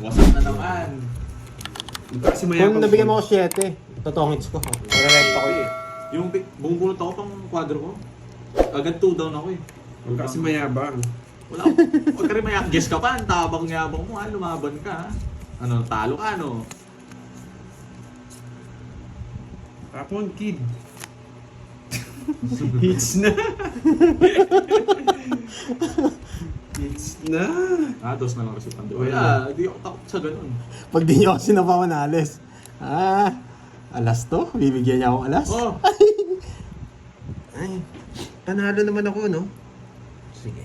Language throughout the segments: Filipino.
Wasak na naman. Kasi mayabang. Kung nabigyan mo ako 7, totongits ko. Re-rent ako eh. Yung bumubunot ako pang kwadro ko. Agad 2 down ako eh. Kasi mayabang. Wala ako. Huwag ka rin mayak. Guess ka pa. Ang tabang-yabang mo ha. Lumaban ka ha. Ano, talo ka ano. Tapon, kid. Hits na. Hits na. Dos na lang kasi pandi. Wala, hindi ako takot sa ganun. Pag di nyo kasi napamanalis. Alas to? Bibigyan niya ako alas? Oh, Ay, panalo naman ako, no? Sige.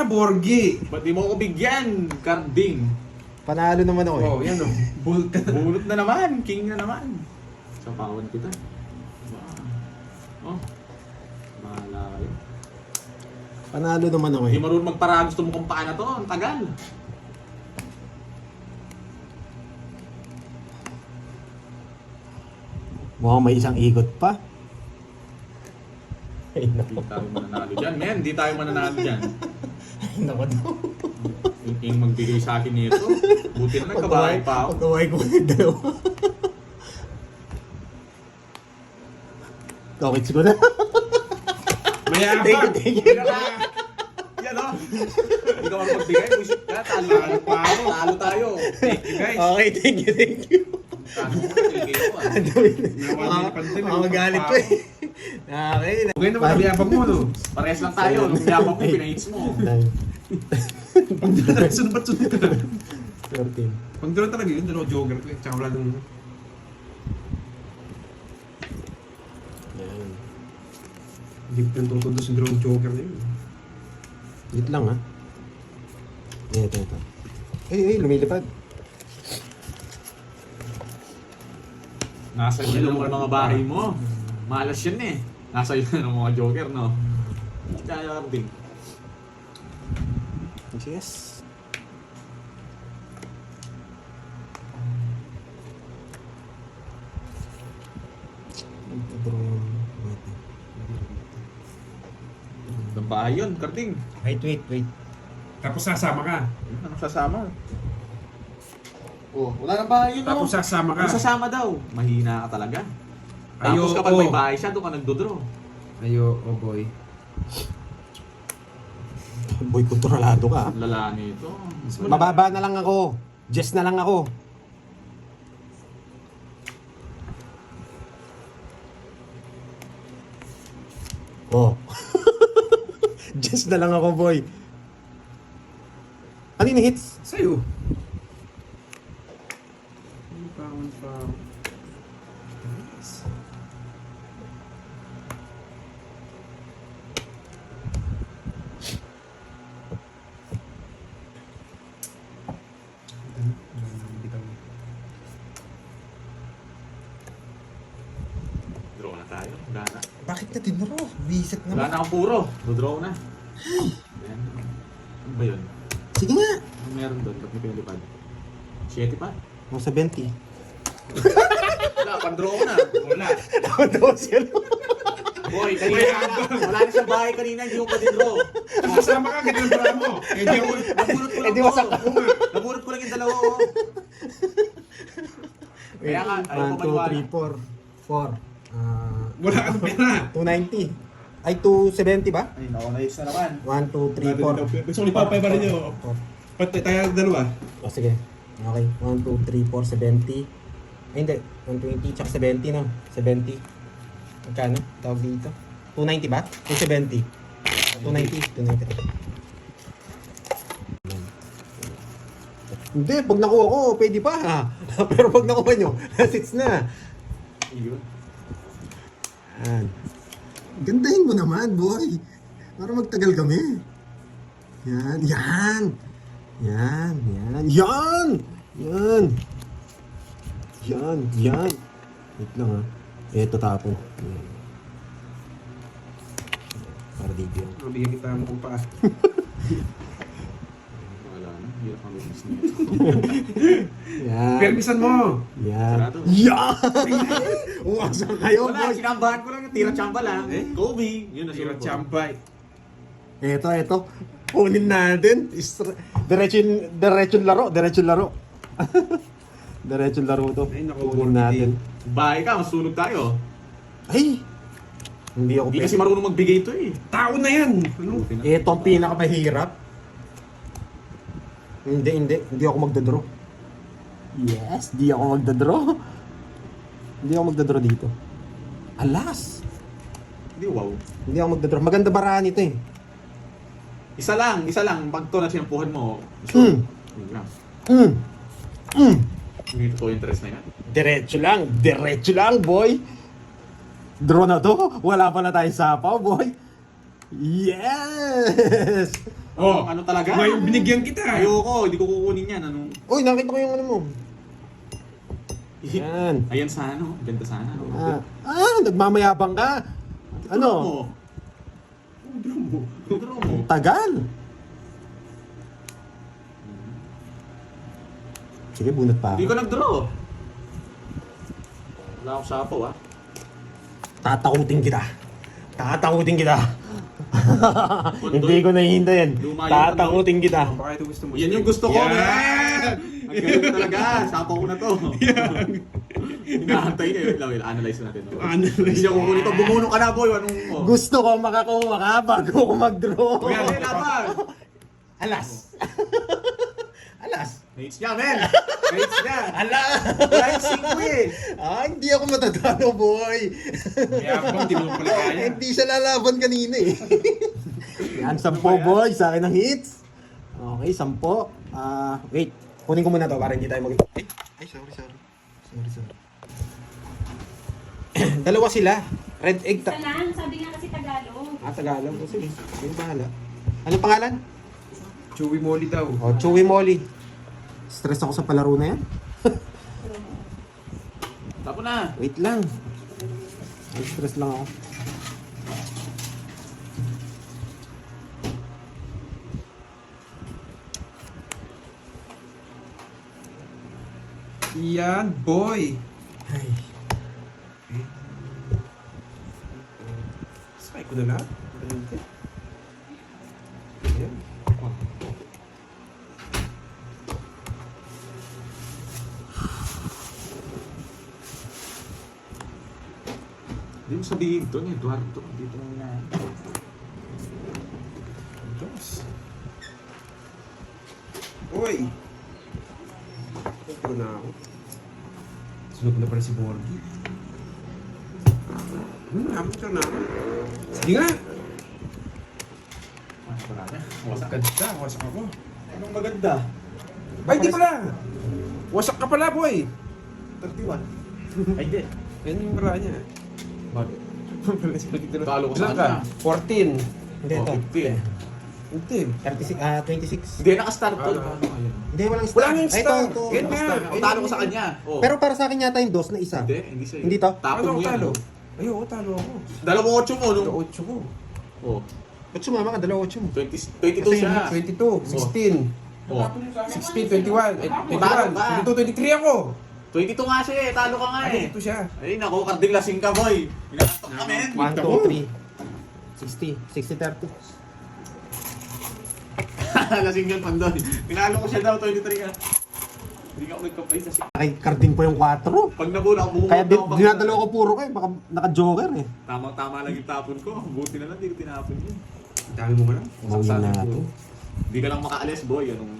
Borgi. ba't di mo ako bigyan? Carding. Panalo naman ako eh. Oh, yan o. Bull ka. Bunot na naman. King na naman. Sapawan kita. Oh. Mahala kayo. Panalo naman ako eh. Hindi marunong magpara. Gusto mo kung paano to. Ang tagal. Mukhang may isang ikot pa. Ay, Hindi tayo mananalo dyan. Men, hindi tayo mananalo dyan. Naku daw. Yung magbigay sa akin nito. Buti na nagkabahay pa ako. Pagkaway ko ng dalawa. Tokits ko na. Mayabang. Thank you. Yan o. Hindi ka magbigay. Bullshit ka. Talo pa ako. Talo tayo. Thank you, guys. Okay, thank you. Talo mo na. Tigil ko ah. Magalit pa eh. Okay. Okay naman ang mayabang mo, no? Parehas lang tayo. Nung yabang ko, pinahits mo. Pag doon talaga, sunod ka. 13. Pag doon talaga yun, dalawa jogger ko eh. Tsaka wala nung... Yan. Hindi ko pinatutod doon sa dalawang jogger na yun. Wait lang ha. Ito. Ay, lumilipad. Nasa iyo ng mga bahay mo. Malas yan eh. Nasa iyo ng mga joker, no? Kaya din. Yes. Ang bahay yun, Karting. Wait. Tapos sasama ka. Anong sasama? Oh, wala nang bahay yun, Tapos no? sasama ka. Anong sasama daw? Mahina ka talaga. Ayo, Tapos kapag oh. may bahay siya, doon ka nagdodraw. Ayo, oh boy. Boy, kontrolado ka. Ang lala nito. Mababa na lang ako. Just na lang ako. Oh. Just na lang ako, boy. Ano yung hits? Sa'yo. Draw na tayo. Wala na. Bakit na tinuro? Reset Wala na akong puro. Dodraw na. Ayan. Ano ba yun? Sige nga. Ano meron doon? Ba't may pinalipad? 7 pa? Mga 70. Wala, pandraw ko na. Wala. Nakatawa siya. Boy, kanina wala na siyang bahay kanina, hindi ko pa din draw. Sasama ka, ganyan ba mo? Eh, di ako... Nabunot ko lang Eh, di to. wasak ako. Nabunot ko lang yung dalawa ko. Kaya nga, ayaw ko 1, 2, 3, maniwala. 4. 4. Wala kang pera. 290. Ay, 270 ba? Ay, nakunayos na naman. 1, 2, 3, 4. Gusto ko ipapay ba rin nyo? Pati tayo dalawa. O, sige. Okay. 1, 2, 3, 4, 70. Ay, hindi. 120 tsaka 70, no? 70. Magkano? Tawag dito? 290 ba? 270. 290. 290. Hindi, pag nakuha ko, pwede pa. Pero pag nakuha nyo, sits na. Yun. Yan. Gandahin mo naman, boy. Para magtagal kami. Yan. Wait lang ha. Ito tapon. Yan. Para dito yan. Mabigyan kita mo kung pa. Wala na, hirap kami business nito. Yan. Permisan mo. Yan. Sarado. Yan! Uwasan kayo, Wala, boy. sinambahan ko lang yung tira-chamba lang. Kobe, yun na Sira sunod ko. champay. Ito. Kunin natin. Diretsyon laro. Diretsyon laro. Diretsyon laro to. Ay, naku, Kunin natin. Bahay ka, masunog tayo. Ay! Hindi ako Hindi kasi marunong magbigay ito eh. Tao na yan! Ano? Ito ang pinakamahirap. Hindi ako magdadraw. Yes, di ako magdadraw. Hindi ako magdadraw dito. Alas! Hindi, wow. Hindi ako magdadraw. Maganda barahan ito eh. Isa lang. Pag ito na sinampuhan mo, Mm. yun lang. Mm. Hindi totoo yung interest na yan. Diretso lang, boy. Draw na to. Wala pa na tayong sapaw, boy. Yes! Oh, ano talaga? Ngayon binigyan kita. Ayoko, hindi ko kukunin yan. Ano? Uy, nakita ko yung ano mo. Yan. Ayan sana, no? Ganda sana. No? Nagmamayabang ka. Ano? Draw mo. Tagal. Sige, bunot pa Hindi ako. ko nag-draw. Wala akong sapaw, ah. Tatakutin kita. Hindi ko nahihintayin. Tatakutin kita. Baka ito gusto mo. Yan yung gusto ko, Yan! man! Ang galing talaga. Sapaw ko na to. Hinahantay kayo. Wait, analyze natin. No? Hindi niya kukunin to. Bumuno ka na, boy. Anong mo? Gusto ko makakuha ka bago ko mag-draw. Kuya, may laban. Alas. Alas. Mates niya, men. Mates niya. Alas. Wala yung 5 eh. Hindi ako matatalo, boy. Mayabang, di mo pala kaya. Hindi siya lalaban kanina eh. Yan, 10 boy. Sa akin ang hits. Okay, 10. Wait. Kunin ko muna to para hindi tayo mag... Ay, sorry. Dalawa sila. Red egg. Isa lang, sabi nga kasi Tagalog. Tagalog. Sige. Yung bahala. Anong pangalan? Chewy Molly daw. Chewy Molly. Stress ako sa palaro na yan. Tapo na. Wait lang. Ay, stress lang ako. Yan, boy! Ay. Spike ko na lahat. Ayan. Hindi mo sabihin doon, Eduardo. Dito na. Diyos. Uy! Ito na ako. Sunog na pala si Borgie. Amateur na ako. Sige nga! Mas marami. Wasak. Ganda, wasak ako. Anong maganda? Ay, di pala! Wasak ka pala, boy! 31. Ay, di. Yan yung wala niya. Bakit? Talo Talo ko sa Ilan ka? kanya. 14. Hindi, ito. 15. Hindi. 26. Hindi, nakastart to. Hindi, walang Wala star. nga yung Ay, star. ito. Yan nga. O, talo ko sa kanya. Oh. Pero para sa akin yata yung dos na isa. Hindi sa'yo. Hindi to? Tapon Ano mo ako yan. talo? oh. Ay, oo, talo ako. 2-8 mo, no? 8 ko. Oh. Ba't sumama ka? 2-8 mo. 22 siya. 22, 16, Oh. 16, 21, eh, 21, Talo ka. 22, 23 ako. 22 nga siya eh. Talo ka nga eh. Ay, ito siya. Ay, naku, karding lasing ka, boy. Pinakatok ka, men. 1, 2, 3. 60, 60, 30. Lasing yun, Pandoy. Pinalo ko siya daw, 23 ka. Hindi ka ako nagkapay kasi. Ay, carding po yung 4. Pag nabula ako, bumukot Kaya ako. dinadalo ko puro kayo. Baka naka-joker eh. Tama lang yung tapon ko. Buti na lang, hindi ko tinapon yun. Ang dami mo lang. Mawin natin. Hindi ka lang makaalis, boy. Anong...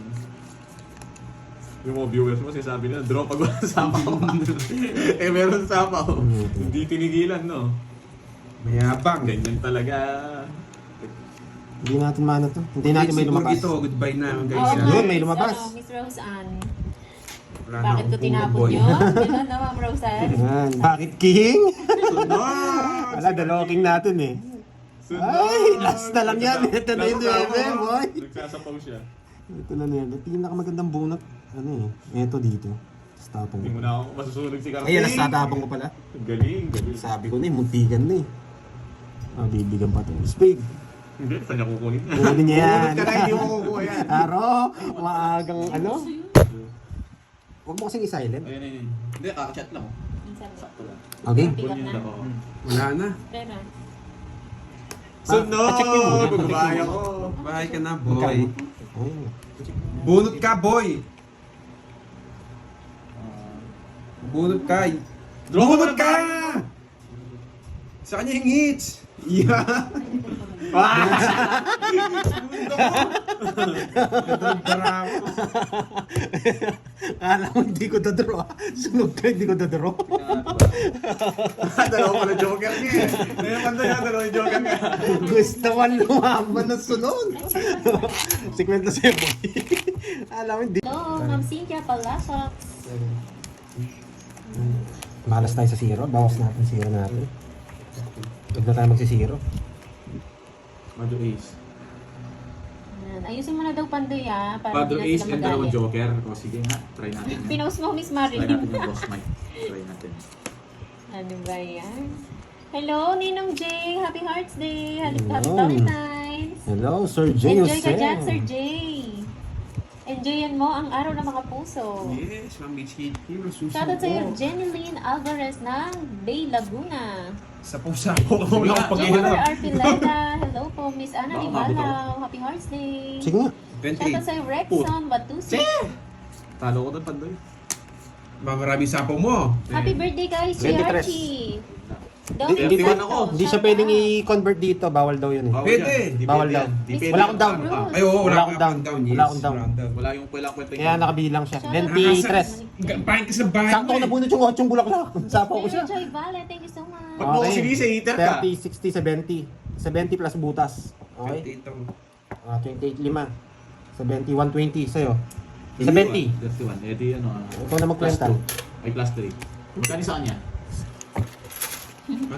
Yung mga viewers mo, sinasabi nila, draw pag wala sapaw. Eh, meron sapaw. Hindi tinigilan, no? Mayabang. Ganyan talaga. Hindi natin maano to. Hindi natin may lumabas. Ito, goodbye na guys. Oo, yan. Yun, may lumabas. Miss Rose Ann. Wala na Bakit akong ko tinapon boy. yun? Ganun na, Ma'am Rose Ann. Yan. Bakit king? Sunod! Wala, dalawa king natin eh. Ay, last na lang yan. Ito na yung 9, boy. Nagsasapaw siya. Ito na yan. Ito yung nakamagandang bunot. Ano eh. Ito dito. Tapos tapong Hindi ko. mo na ako masusunog si Carting. Ayan, nastatapong ko pala. Galing. Sabi ko na eh, muntikan na eh. Bibigyan pa to. Spade. Hindi, saan niya kukunin? Kukunin niya yan. Kukunin ka na, hindi mo kukuha yan. Aro, maagang ano? Huwag mo kasing i-silent. Ayun. Hindi, kakachat lang. Minsan lang. Sakto lang. Okay. Bigat Kunin na. lang, oo. Wala na. Pero, Sunod! check mo muna. Magbabahay ako. Bahay ka na, boy. Ayun. Bunot ka, boy. Bunot ka. Draw ko Bunot na ka! Sa kanya yung hits. Yeah. Bravo. Kala mo hindi ko dadraw. Sunog ka, hindi ko dadraw. Dalawa pala joker niya eh. Ngayon panda niya, dalawa yung joker niya. Gusto ko lumaban ng sunod. Si Kwento sa'yo, boy. Alam mo, hindi. Hello, Ma'am Cynthia Palasok. Malas tayo sa zero. Bawas natin zero natin. Huwag na tayo magsisiro. Padro Ace. Ayan, ayusin mo na daw Pandoy para Padro hindi na Ace sila and dalawang magalit. joker. O sige nga, try natin. yan. Pinost mo, Miss Try Marie. natin yung boss mic. Try natin. Ano ba yan? Hello, Ninong Jay. Happy Hearts Day. Happy Hello. Valentine's. Hello, Sir J. Enjoy ka Jose. dyan, Sir Jay. Enjoyin mo ang araw ng mga puso. Yes, Ma'am Mitchie. Shoutout sa'yo, Jenny Lynn Alvarez ng Bay Laguna. Sa pusa. Wala akong Jennifer pag-iharap. Arpileta. Hello po, Miss Ana Baka Libalaw. Happy Hearts Day. Sige nga. Shoutout sa'yo, Rexon Batusi. Talo ko doon, Pandoy. Maraming sapo mo. Happy birthday guys, 23. Archie. Hindi, hindi siya pwedeng i-convert dito. Bawal daw yun eh. Pwede. Di Bawal pwede daw. yan. Di Miss pwede Wala yan. akong down. Talo ka. Ay, oo, Wala wala akong down. Yes, Wala akong down. Wala yung kwenta Kaya nakabilang siya. Shoutout 23. Pahin ka sa bahay. Sakto ko nabunod yung 8 bulaklak. Sapo ko siya. Joy Vale, thank you so much. Pag mo ko sinisi, hater ka. 30, 60, 70. 70 plus butas. Okay? 28, 5. 70, 120 sa'yo. 70. 31. Eh di ano. Ikaw na magkwenta. Plus 2. Ay, plus 3. Magkano sa kanya?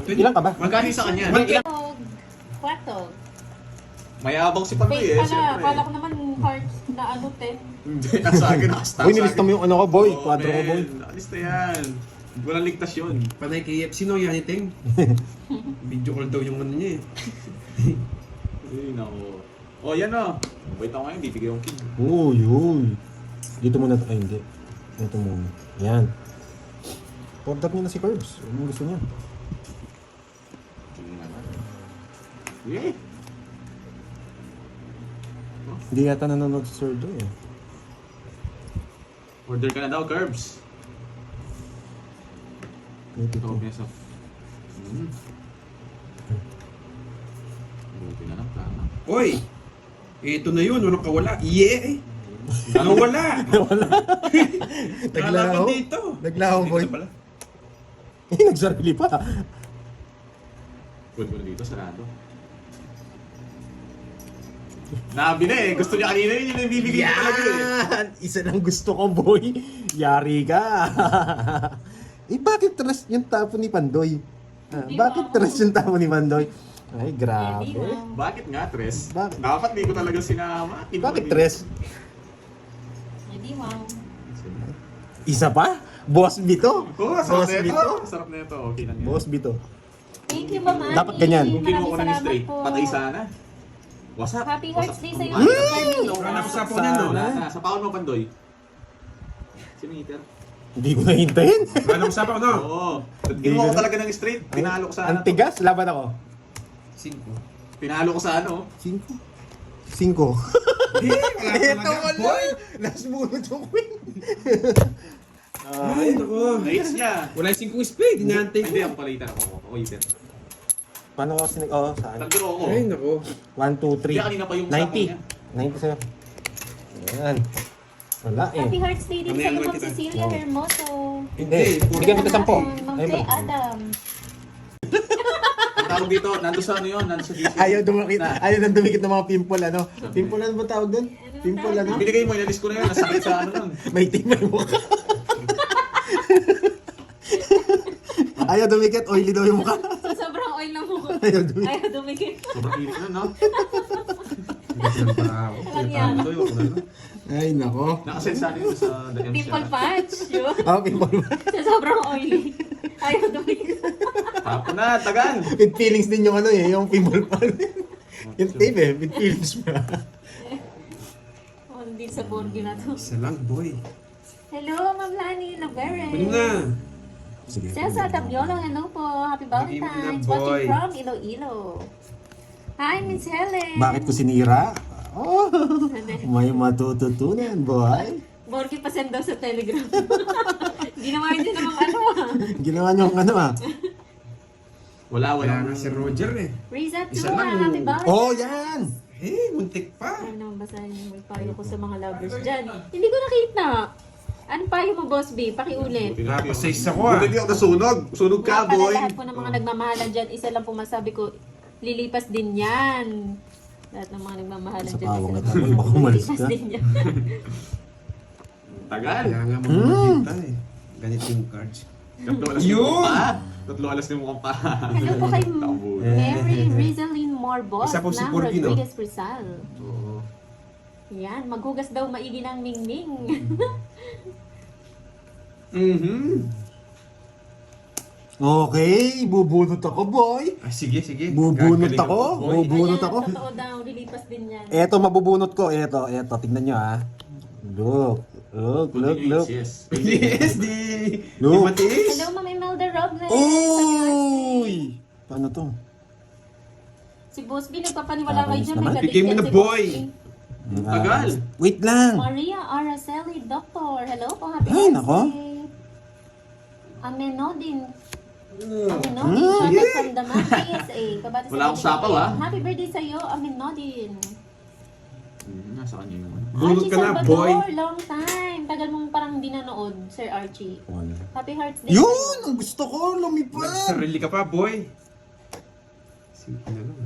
Ilan ka ba? Magkano sa kanya? Kwatog. Kwatog. Mayabang si Pandoy eh. Fake pala. Siyempre. Kala ko naman hearts na ano, te. Hindi, sa akin nakastang. Uy, nilista mo yung ano ko, boy. Oo, Quadro ko, men. boy. Nakalista yan. Walang ligtas yun. Panay kay sino yan iting? Video call daw yung ano niya eh. Uy, nako. Oh, yan o. Wait ako ngayon, bibigay yung king. Uy, uy. Dito muna. Ay, hindi. Ito muna. Yan. Order niyo na si Curbs. Anong gusto niya? Sige naman. Yeah. Hindi yata nanonood si Sir Joy eh. Order ka na daw, Curbs. Ito Ito, to. mesa. Buti na lang, tama. Oy! Ito na yun, walang kawala. Yeah! Nawala! Kala ko dito. Naglaho, boy. Dito pala. Eh, nagsarili pa. Pwede ko na dito, sarado. Nabili eh. Gusto niya kanina yun yung bibigay ko talaga eh. Yan! Isa lang gusto ko, boy. Yari ka. Eh, bakit tres yung tapo ni Pandoy? Ah, Hindi bakit mo. tres yung tapo ni Pandoy? Ay, Hindi grabe. mo. Bakit nga, Tres? Bakit? Dapat di ko talaga sinama. Bakit tres? Hindi mo. Isa pa? Boss Bito? Oo, sarap Boss na ito. Bito? Sarap na ito. Okay lang yan. Boss Bito. Thank you, Ma'am Annie. Dapat ganyan. Kung kinuha ko Maraming na ni salamat straight, po. patay sana. What's up? Happy Hearts Day sa'yo, What's up? Mr. Carmen. Wala ko sapo niya, no? Wala na. Sa paon mo, Pandoy. Sino heater? Hindi ko nahintayin. Walang usapan ko, no? Oo. Kinuha ko talaga ng straight. Pinalo ko sa ano. Ang tigas, laban ako. 5. Pinalo ko sa ano. 5. 5. Wala talaga, boy! Last bunod yung queen. Ay, naku. Nice niya. Wala yung 5 spade, inaantay ko. Hindi, ako pala heater ako. Ako heater. Paano ako sinig... Oh, saan? Tagduro ako. Ay, naku. 1, 2, 3. Hindi, kanina pa yung sapo 90. niya. 90 sa'yo. Ayan. Wala eh. Happy Hearts Day din Ano sa'yo, yan, Ma'am kita? Cecilia Hermoso. Hindi. Bigyan kita 10. Ma'am Ay, Kay ba? Adam. Ang tawag dito, nando sa ano yun, nando sa DC. Ayaw dumikit. Ayaw nang dumikit ng mga pimple ano. Pimple ano ba tawag doon? Pimple ano? Binigay mo, inalis ko na yun, nasakit sa ano nun. May tip may mukha. Ayaw dumikit. Oily daw yung mukha. Sa sobrang oil ng mukha. Ayaw dumikit. Ayaw dumikit. Sobrang init na, no? Walang yan. Ay, nako. Nakasend sa akin sa The M Pimple siya. patch. Yun. Oh, pimple ba? Sa sobrang oily. Ayaw dumikit. Tapo na, tagan! With feelings din yung ano eh. Yung pimple pa. Yung tape eh. With feelings pa. Oh, hindi sa burgi na to. Isa lang, boy. Hello, Ma'am Lani Lavere. Pwede na. Sige. Cesar Tabiolo, hello po. Happy Bigay mo na, Valentine's. boy. Watching from Iloilo. Hi, Miss Helen. Bakit ko sinira? Oh, may matututunan, boy. Borgi pa send daw sa Telegram. Ginawa niyo namang ano ah. Ginawa niyong ano ah. Wala. Wala na si Roger eh. Riza Isa 2, lang. happy birthday. Oh, yan! Muntik pa. Ano naman basahin yung payo ko sa mga lovers dyan? Hindi ko nakita. Anong payo mo, Boss B? Pakiulit. Napasays ako ah. Buti di ako nasunog. Sunog ka, Nga pala, boy. lahat po ng mga nagmamahalan dyan, isa lang po masabi ko, lilipas din yan. Lahat ng mga nagmamahalan Sa dyan, pawang isa ito, lang baka po, umalis lilipas ka. din yan. Tagal. Kaya nga magmamagita eh. Ganito yung cards. Tatlo alas ni mo pa. Hello po kay Tabo. Mary Rizalyn Morbos Isa po si ng Porky, no? Rodriguez Rizal. Oo. Yan, maghugas daw maigi ng mingming. Okay, bubunot ako, boy. Ah, sige. Bubunot Gagaling ako. boy. Bubunot Ayan, ako. totoo daw, lilipas din yan. Eto, mabubunot ko. Eto. Tignan nyo ah. Look. Look. Yes. Yes, di Look. matiis. Hello, Ma'am Imelda Robles. Uy! Paano to? Si Boss B, nagpapaniwala kayo dyan. May naman. galit Bigay mo yan na, si boy. Boss B. Tagal. Wait lang. Maria Araceli, Doctor. Hello po, happy Ay, nako. birthday. Amenodin. Amenodin, shoutout from Daman, PSA. Kabati sa Wala akong kanya. sapaw, ah. Happy birthday sa'yo, Amenodin. Nasa kanya naman. Bunot Archie ka na, Salvador, boy. long time. Tagal mong parang di nanood, Sir Archie. Happy Hearts Day. Yun! Ang gusto ko, lumipad! Nagsarili ka pa, boy. Simple na lang.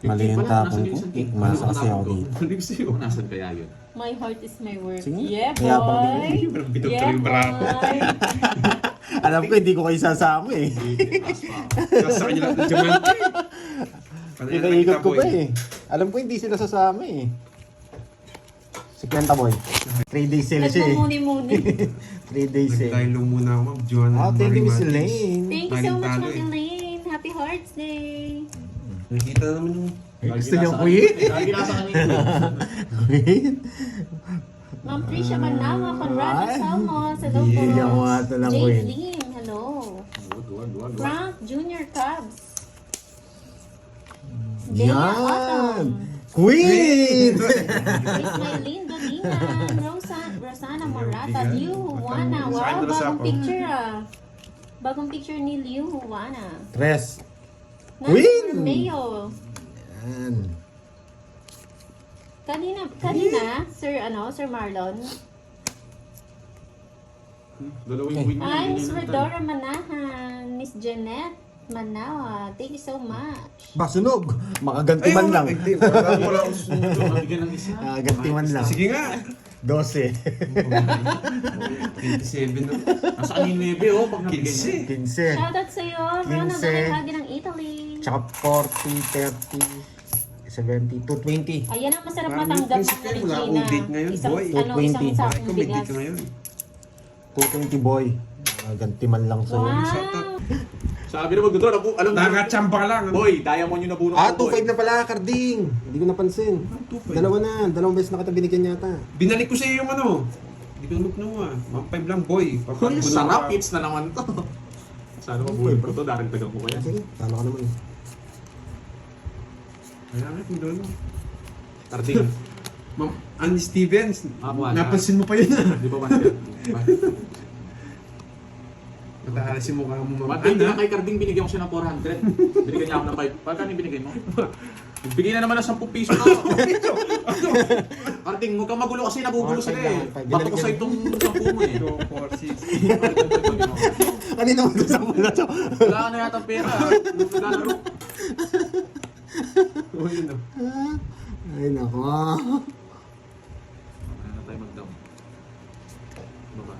Mali yung tapon ko. Masa kasi ako dito. Hindi ko sa'yo. Nasaan kaya yun? My heart is my work. Sige. Yeah, Kaya pang boy. Parang bitok Yeah, ka rin barako. boy. Alam ko, hindi ko kayo sasama eh. Nasa kanya lang ng diamante. Pinaikot ko pa eh. Alam ko, hindi sila sasama eh. Si Kwenta Boy. 3 days sila siya eh. Nagmumuni-muni. 3 days eh. Nagdahil muna ako, Ma'am Joanna. Oh, thank you, Miss Marimatis. Elaine. Thank you so much, Talo Ma'am eh. Elaine. Happy Hearts Day. Nakita na naman yung... Gusto niyo quit? Lagi nasa kanina. Quit? Ma'am Tricia Manawa, Conrado Ay. Salmos. Hello po. Hindi ako ata lang Jade quit. Lim, hello. Duwan. Frank Junior Cubs. Bella Yan! Autumn. Quit! Ismailin Dolinan. Rosana Morata. Liu Juana. Wow, Saan na sa bagong ako? picture ah. Bagong picture ni Liu Juana. Tres. Nancy Queen! Romeo. Yan. Kanina, Sir Marlon. Dalawang win. Hi, Miss Redora Manahan, Miss Jeanette Manawa. Thank you so much. Basunog. Makaganti man lang. Wala akong susunod. Mabigyan ng isa. Ganti man lang. Sige nga. 12. 27 na. Nasa kanina yung oh. Pag nabigyan niya. 15. Shoutout sa'yo, Ronald 15. Alihagi ng Italy. Tsaka 40, 30, 70, 220. Ayan ang masarap Parang matanggap yung ng wala akong date ngayon, boy. Isang 220. sakong Ikaw may bigas. date ka ngayon. 220 boy. Ganti man lang sa'yo. Wow! Sabi na magdodro. Alam mo. Nakachamba ka lang. Boy, diamond yung nabunot Ah, ko, boy. 2.5 na pala, Carding. Hindi ko napansin. 2.5. Dalawa na. Dalawang beses na kita binigyan yata. Binalik ko sa iyo yung ano. Hindi ko nakuha. 1.5 lang, boy. Hoy, sarap. Hits na naman to. Sana mabuhay ko to. Daragdagan ko kaya. Sige, tama ka naman. Kaya nga, doon. Tarting. Ma'am, Annie Stevens. Buwan. Napansin mo pa yun ah. Di ba man? Mataas yung mukha mo, Ma'am Matay na Anna. kay Carding, binigyan ko siya ng 400. Binigyan niya ako ng 5. Pagkano yung binigay mo? Bigyan na naman ng 10 piso na ako. Carding, huwag kang magulo kasi nabubulo sila eh. Bato ko sa itong 10 mo eh. 2, 4, 6. Kanina mo gusto mo na to. Wala ka na yata pera. Naglalaro. Oh, yun ah. Ay, nako. Ano na tayo mag-down? Baba.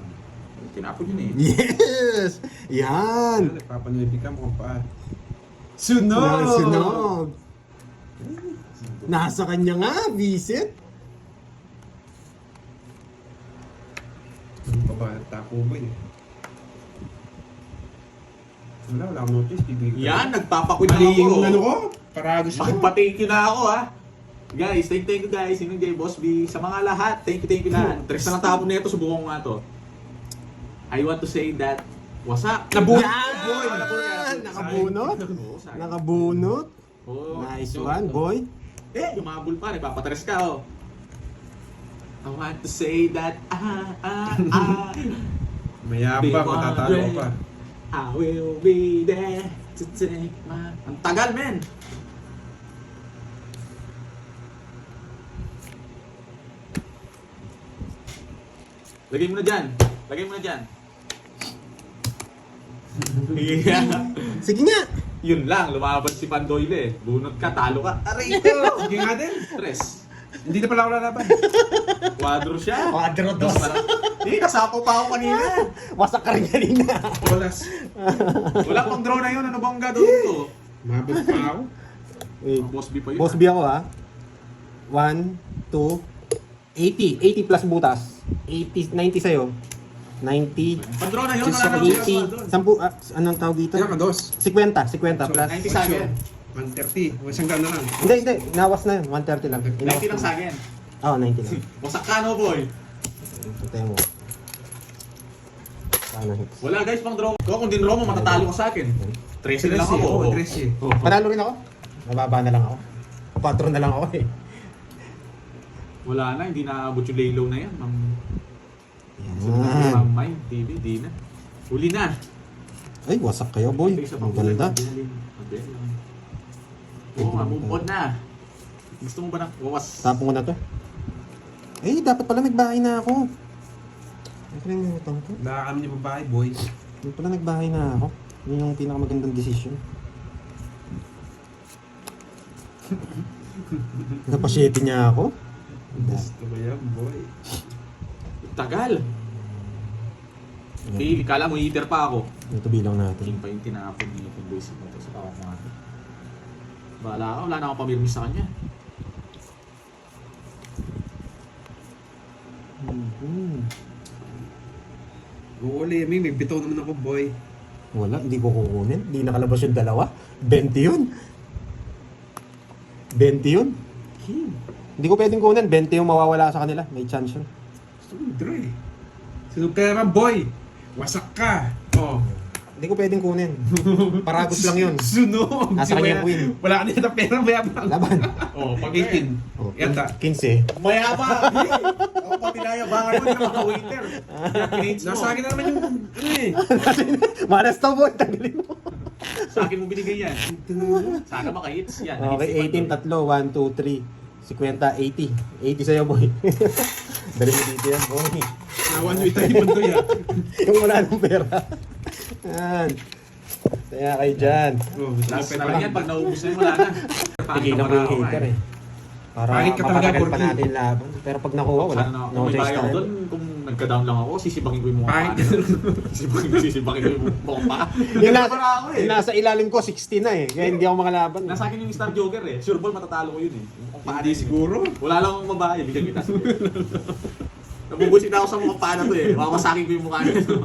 Tinapon yun eh. Yes! Yan! Nagpapanulipi ka mo pa. Sunog! Sunog! Nasa kanya nga, visit. Ano pa ba? Tako ba eh? Wala akong notice. Bibigyan ko. Yan, nagpapakwin na Mali ako. yung ano ko. Paragos ko. Magpa-thank you na ako ha. Guys, thank you guys. Yung J Boss B. Sa mga lahat, thank you lahat. Tres na natapon na ito, subukan ko nga to. I want to say that, wasak. Nabunot! Yan! Boy! Nakabunot? Oo, sayang. Nakabunot? Oh, Nice yung- one, boy. Gumabol pa, nagpapatres ka, oh. I want to say that, Mayabang, matatalo ka pa. I will be there to take my... Ang tagal, men! Lagay mo na dyan. Lagay mo na dyan. Yeah. Sige nga. Yun lang, lumaban si Pandoyle eh. Bunot ka, talo ka. Aray ito! Sige nga din. Tres. Hindi na pala ako lalaban. Quadro siya. Quadro dos. Hindi, kasapo pa ako kanina. Wasak ka rin kanina. Olas. Wala pang draw na yun. Ano bang gagawin ko? Mabot pa ako. Wait. Boss B pa yun. Boss B ako ha. 1, 2, 80. 80 plus butas. 80, 90 sa'yo. 90, Pang-draw na yun. Wala na akong 80, 10, anong tawag dito? Kaya ka, dos. 50 plus. 90 sa akin. 130. O isang daan na lang. Hindi. Nawas na yun. 130 lang. 90 lang sa akin. Oo, 90 lang. Wasak ka, no, boy? Patay mo. Paano hits? Wala, guys, pang-draw ko. Kung din-draw mo, matatalo ka sa akin. 13 na lang ako. Oo, 13. Oh. Panalo rin ako. Mababa na lang ako. 4 na lang ako eh. Wala na, hindi na-aabot yung laylow na yan. Yan. Mine, TV, di na. Huli na. Ay, wasak kayo boy. Isa Ang pang ganda. Oo, move on na. Gusto mo ba na wawas? Tapon ko na to. Eh, dapat pala nagbahay na ako. Ano ko yung utang ko? Baka kami yung babae, boy. Dapat pala nagbahay na ako. Yun yung pinakamagandang decision. Napasyete niya ako. Gusto ba yan, boy? Tagal. Okay, kala mo eater pa ako. Ito bilang natin. King pa yung tinapon niya yung basic mo to sa tawag mo natin. Bahala ka, wala na akong pamirmis sa kanya. Uuli, may bitaw naman ako, boy. Wala, hindi ko kukunin. Hindi nakalabas yung dalawa. 20 yun. 20 yun. King. Hindi ko pwedeng kunin. 20 yung mawawala sa kanila. May chance yun. Gusto mo, draw eh. Sunod ka naman, boy. Wasak ka. Oh. Hindi ko pwedeng kunin. Paragos lang yun. Sunog. Nasa kanya yung queen. Wala ka nila pera, mayabang. Laban. Oh, pag 18. Oh, Yata. 15. Mayabang! Ako pati nayabangan mo, hindi na maka-waiter. Nasa akin na naman yung, ano eh. Maras to boy. Tagalin mo. Sa akin mo binigay yan. Sana maka-hits yan. Okay, 18, tatlo. 1, 2, 3. 50, 80. 80 sa'yo boy. Dali mo dito yan boy. Nawan nyo itayo yung bandoy ah. Yung wala ng pera. Yan. Kaya kayo dyan. Oh, Last na lang yan, pag naubos na yun, wala na. Tigilan mo yung hater eh. Para Pangit ka talaga, mapatagal pa Porky. natin laban. Pero pag nakuha, wala. Sana na, No kung may choice bahay ako tayo. doon, kung nagka-down lang ako, sisibangin ko yung mga Pangit paa. Sisibangin ko yung mga paa. Yung, Nagka para ako eh. yung nasa ilalim ko, 60 na eh. Kaya hindi ako makalaban. Nasa akin yung Star Joker eh. Sure ball, matatalo ko yun eh. Yung paa Hindi na yun eh. siguro. Wala lang akong babae, bigyan kita. Nabubusit na ako sa mga paa na to eh. Makawasakin ko yung mukha nito.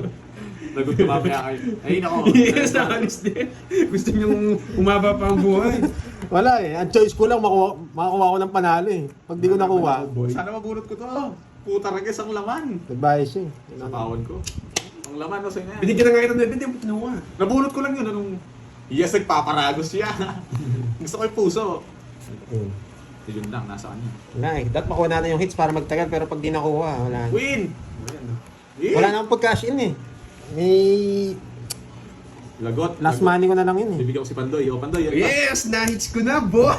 Lagot ko mamaya kayo. Ayun ako. Yes, nakalis din. Gusto niyong umaba pa ang buhay. Wala eh. Ang choice ko lang, makakuha ko ng panalo eh. Pag di ko nakuha, Sana mabunot ko to. Puta rages ang laman. nagbayad siya eh. Sa pawon ko. Ang laman no sa inyo. Binigyan na nga kita ng hindi mo kinuha. Nabunot ko lang yun. Anong... Yes, nagpaparagos siya. Gusto ko yung puso. Ayun. Yun lang, nasa kanya. Wala eh. Dapat makuha natin yung hits para magtagal. Pero pag di nakuha, wala. Win! Wala na akong pag-cash in eh. May Lagot. last Lagot. money ko na lang yun eh. Bibigyan ko si Pandoy. O Pandoy, yan pa. Yes! Na-hits ko na, boy!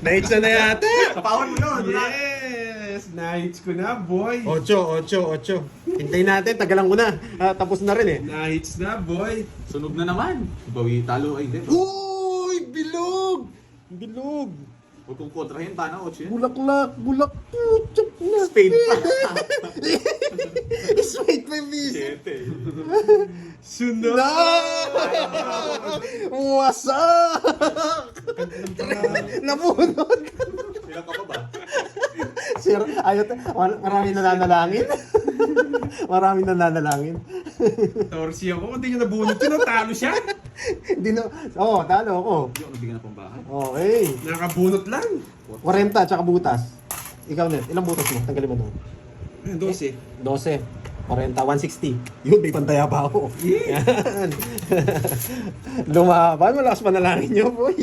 Na-hits na yata. Sa pawon mo yun. Wala. Yes! Na-hits ko na, boy! 8. Hintayin natin, tagalan ko na. Tapos na rin eh. Na-hits na, boy! Sunog na naman. Bawi, talo. Ay, hindi. Uy! Bilog! Bilog! Huwag kong kontrahin. Paano? 8 yan. Bulaklak! Puchok na! Spade pa. Spade pa yung visit! 7. Sunog! Na! Wasak! Napunod! Ilang ka pa ba? Sir, ayot. Maraming nananalangin. Maraming nananalangin. Torsi ako. Kung di nyo nabunot yun, natalo siya. Hindi na... Oo, talo ako. Hindi ako nabigyan ng pambahay. Okay. Nakabunot lang. 40 tsaka butas. Ikaw net. Ilang butas mo? Tanggalin mo doon. Ay, 12. 12. 40, 160. Yun, may pantaya pa ako. Yan. Lumaban, malakas panalangin nyo, boy.